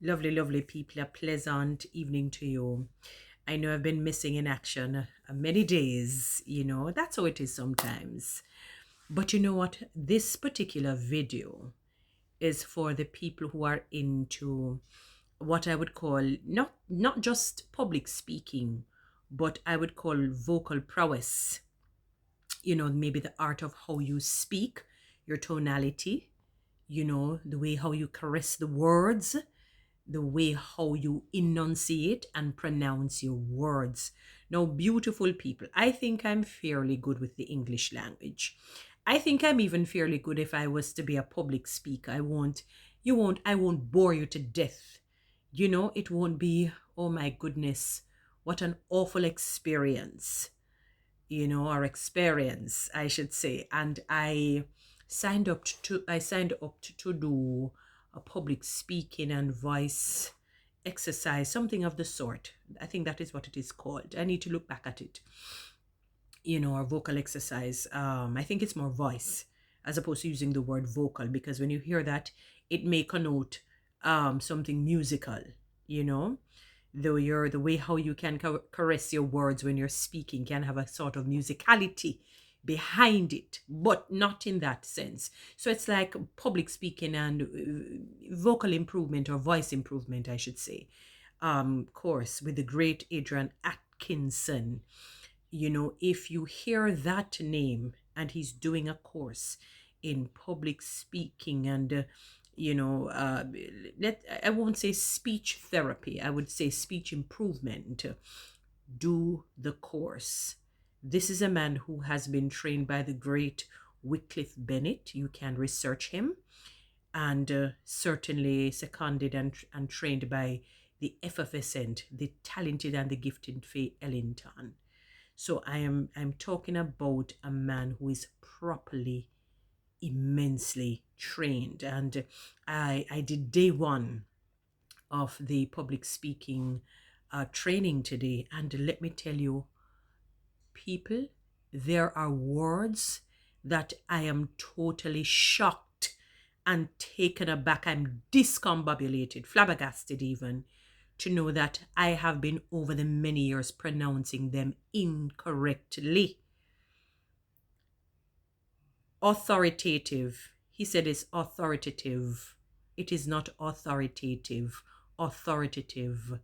Lovely, lovely people. A pleasant evening to you. I know I've been missing in action many days. That's how it is sometimes. But you know what? This particular video is for the people who are into what I would call not just public speaking, but I would call vocal prowess. Maybe the art of how you speak, your tonality, the way how you caress the words, the way how you enunciate and pronounce your words. Now, beautiful people, I think I'm fairly good with the English language. I think I'm even fairly good if I was to be a public speaker. I won't bore you to death. It won't be, oh my goodness, what an awful experience, or experience, I should say. And I signed up to do a public speaking and voice exercise, something of the sort. I think that is what it is called. I need to look back at it. Or vocal exercise. I think it's more voice as opposed to using the word vocal, because when you hear that, it may connote something musical, you know though the way how you can caress your words when you're speaking can have a sort of musicality behind it, but not in that sense. So it's like public speaking and vocal improvement, or voice improvement, I should say. Course with the great Adrian Atkinson. If you hear that name, and he's doing a course in public speaking and you know uh, I won't say speech therapy, I would say speech improvement, do the course. This is a man who has been trained by the great Wycliffe Bennett. You can research him. And certainly seconded and trained by the effervescent, the talented, and the gifted Faye Ellington. So I'm talking about a man who is properly, immensely trained. And I did day one of the public speaking training today. And let me tell you, people, there are words that I am totally shocked and taken aback. I'm discombobulated, flabbergasted even, to know that I have been over the many years pronouncing them incorrectly. Authoritative. He said it's authoritative. It is not authoritative. Authoritative.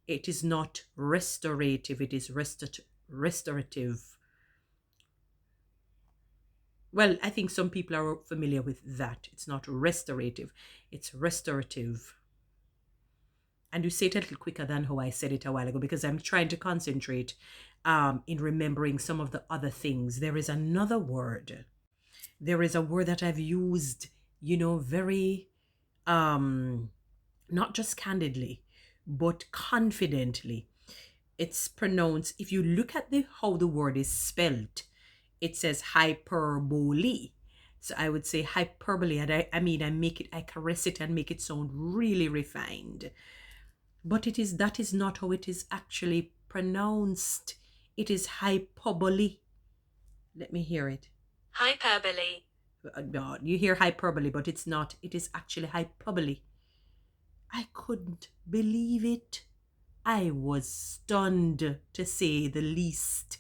It is not restorative. It is restorative. Well, I think some people are familiar with that. It's not restorative, it's restorative. And you say it a little quicker than how I said it a while ago, because I'm trying to concentrate in remembering some of the other things. There is another word. There is a word that I've used, very, um, not just candidly, but confidently. It's pronounced, if you look at how the word is spelled, it says hyperbole. So I would say hyperbole, and I caress it and make it sound really refined. But that is not how it is actually pronounced. It is hyperbole. Let me hear it. Hyperbole. No, you hear hyperbole, but it's not. It is actually hyperbole. I couldn't believe it. I was stunned, to say the least.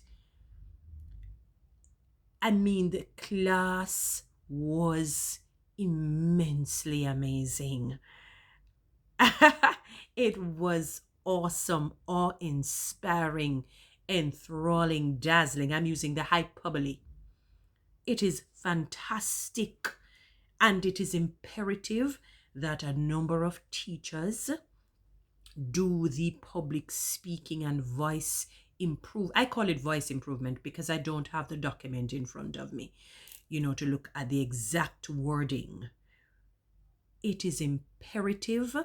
The class was immensely amazing. It was awesome, awe inspiring, enthralling, dazzling. I'm using the hyperbole. It is fantastic, and it is imperative that a number of teachers do the public speaking and voice improve. I call it voice improvement because I don't have the document in front of me, to look at the exact wording. It is imperative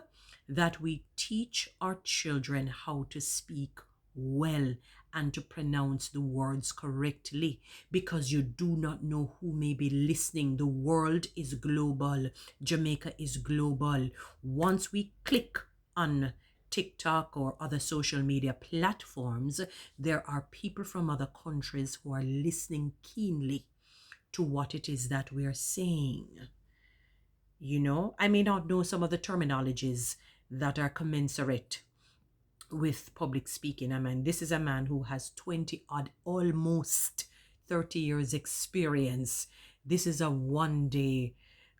that we teach our children how to speak well and to pronounce the words correctly, because you do not know who may be listening. The world is global. Jamaica is global. Once we click on TikTok or other social media platforms, there are people from other countries who are listening keenly to what it is that we are saying. I may not know some of the terminologies that are commensurate with public speaking. I mean, this is a man who has 20 odd, almost 30 years experience. This is a one day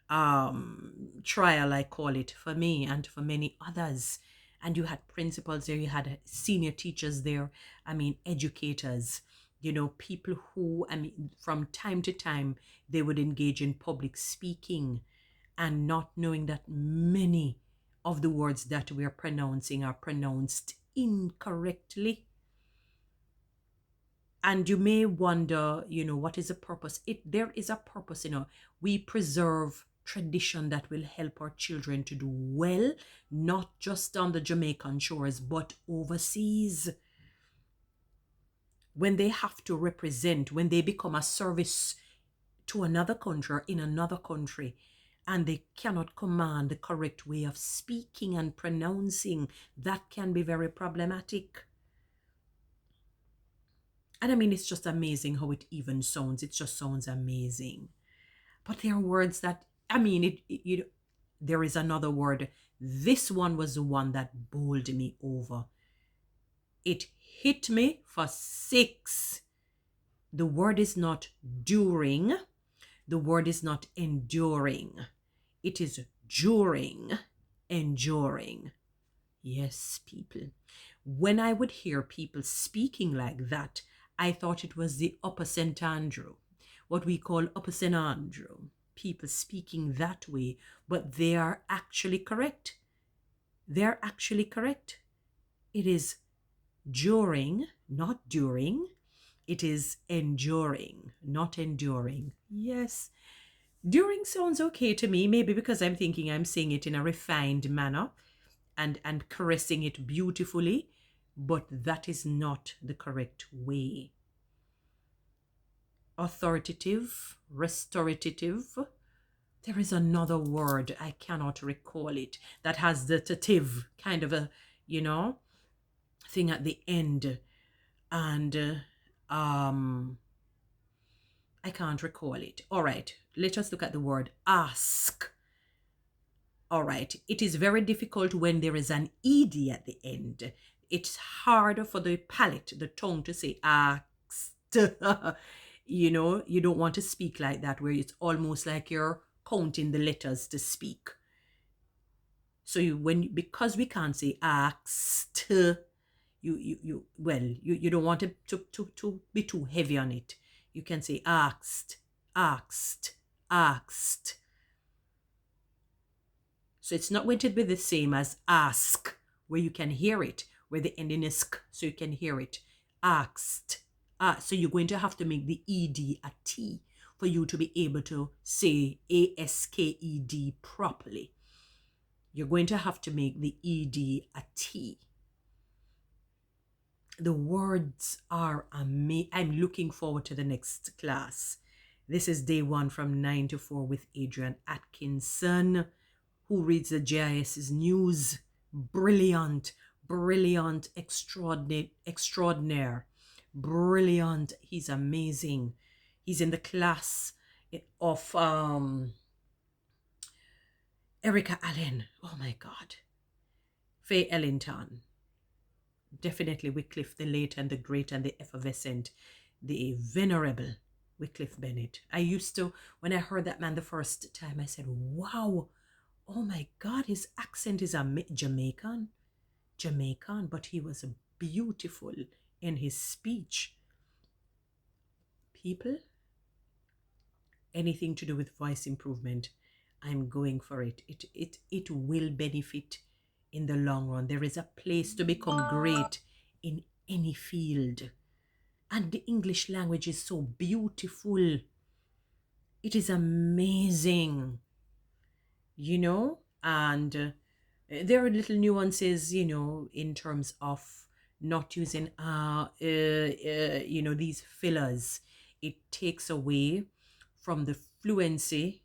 trial, I call it, for me and for many others. And you had principals there, you had senior teachers there, I mean, educators, people who, I mean, from time to time, they would engage in public speaking and not knowing that many of the words that we are pronouncing are pronounced incorrectly. And you may wonder, what is the purpose? There is a purpose, we preserve tradition that will help our children to do well, not just on the Jamaican shores, but overseas. When they have to represent, when they become a service to another country or in another country, and they cannot command the correct way of speaking and pronouncing, that can be very problematic. And I mean, it's just amazing how it even sounds. It just sounds amazing. But there are words that, I mean, there is another word. This one was the one that bowled me over. It hit me for 6. The word is not during. The word is not enduring. It is during, enduring. Yes, people. When I would hear people speaking like that, I thought it was the Upper St. Andrew, what we call Upper St. Andrew. People speaking that way, but they are actually correct. They're actually correct. It is during, not during. It is enduring, not enduring. Yes. During sounds okay to me, maybe because I'm thinking I'm saying it in a refined manner and caressing it beautifully, but that is not the correct way. Authoritative, restorative. There is another word, I cannot recall it, that has the tative kind of a, thing at the end. And I can't recall it. All right, let us look at the word ask. All right, it is very difficult when there is an ed at the end. It's harder for the palate, the tongue, to say asked. You don't want to speak like that, where it's almost like you're counting the letters to speak. So because we can't say asked, you don't want it to be too heavy on it. You can say asked, asked, asked. So it's not going to be the same as ask, where you can hear it, where the ending is sk, so you can hear it. Asked. So you're going to have to make the ed a t for you to be able to say asked properly. You're going to have to make the ed a t. The words are amazing. I'm looking forward to the next class. This is day 1 from 9 to 4 with Adrian Atkinson, who reads the JIS's news. Brilliant, brilliant, extraordinaire, brilliant. He's amazing. He's in the class of Erica Allen. Oh my God. Faye Ellington. Definitely Wycliffe the late and the great and the effervescent, the venerable Wycliffe Bennett. I used to, when I heard that man the first time, I said, wow, oh my God, his accent is Jamaican, but he was beautiful in his speech. People, anything to do with voice improvement, I'm going for it. It will benefit in the long run. There is a place to become great in any field. And the English language is so beautiful. It is amazing, and there are little nuances, in terms of not using, these fillers. It takes away from the fluency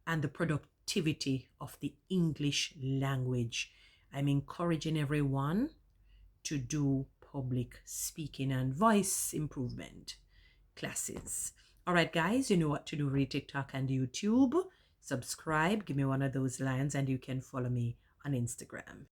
and the productivity of the English language. I'm encouraging everyone to do public speaking and voice improvement classes. All right, guys, you know what to do. Read TikTok and YouTube. Subscribe. Give me one of those lines, and you can follow me on Instagram.